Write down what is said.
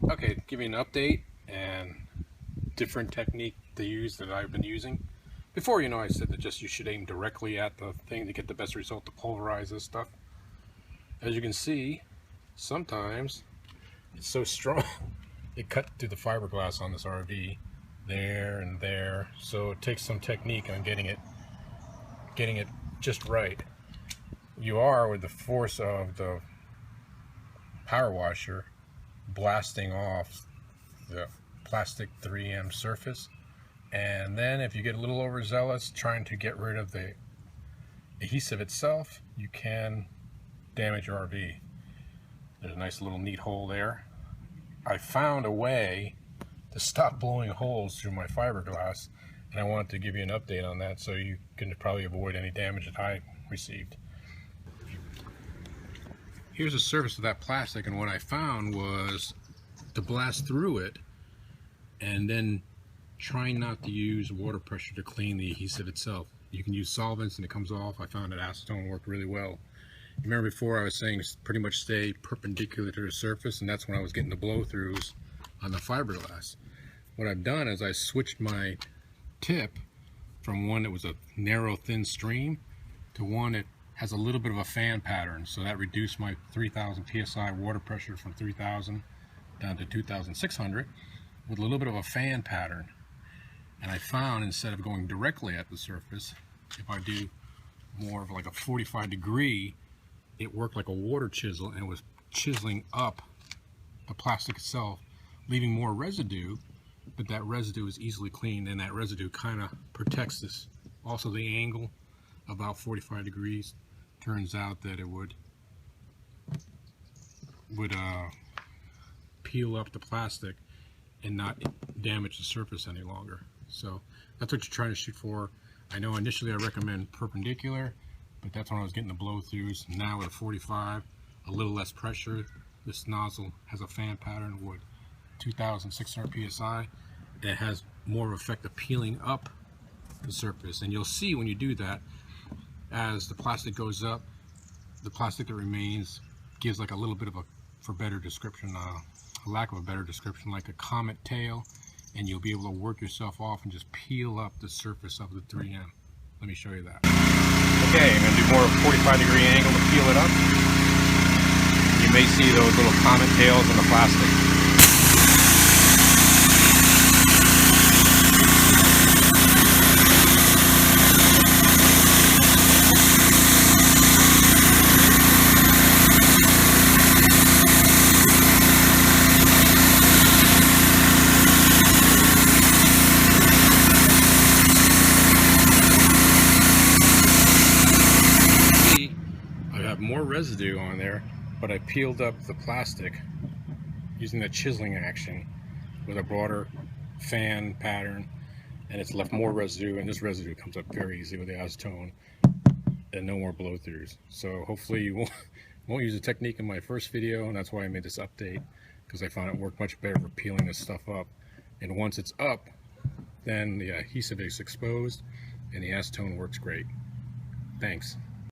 Okay, give you an update and different technique to use that I've been using. Before, I said that just you should aim directly at the thing to get the best result to pulverize this stuff. As you can see, sometimes it's so strong it cut through the fiberglass on this RV there and there. So it takes some technique on getting it just right. You are, with the force of the power washer, blasting off the plastic 3M surface, and then if you get a little overzealous trying to get rid of the adhesive itself, you can damage your RV. There's a nice little neat hole there. I found a way to stop blowing holes through my fiberglass, and I wanted to give you an update on that so you can probably avoid any damage that I received. Here's the surface of that plastic, and what I found was to blast through it and then try not to use water pressure to clean the adhesive itself. You can use solvents and it comes off. I found that acetone worked really well. Remember before I was saying pretty much stay perpendicular to the surface, and that's when I was getting the blow-throughs on the fiberglass. What I've done is I switched my tip from one that was a narrow thin stream to one that has a little bit of a fan pattern, so that reduced my 3,000 psi water pressure from 3,000 down to 2,600 with a little bit of a fan pattern. And I found, instead of going directly at the surface, if I do more of like a 45 degree, it worked like a water chisel, and it was chiseling up the plastic itself, leaving more residue, but that residue is easily cleaned, and that residue kind of protects this. Also, the angle, about 45 degrees, turns out that it would peel up the plastic and not damage the surface any longer. So that's what you're trying to shoot for. I know initially I recommend perpendicular, but that's when I was getting the blow-throughs. Now with a 45, a little less pressure, this nozzle has a fan pattern with 2,600 psi. It has more of an effect of peeling up the surface, and you'll see when you do that, as the plastic goes up, the plastic that remains gives like a little bit of a, for better description, a lack of a better description, like a Comet tail, and you'll be able to work yourself off and just peel up the surface of the 3M. Let me show you that. Okay, I'm going to do more of a 45 degree angle to peel it up. You may see those little Comet tails on the plastic. More residue on there, but I peeled up the plastic using the chiseling action with a broader fan pattern, and it's left more residue, and this residue comes up very easily with the acetone, and no more blow-throughs. So hopefully you won't use the technique in my first video, and that's why I made this update, because I found it worked much better for peeling this stuff up. And once it's up, then the adhesive is exposed and the acetone works great. Thanks.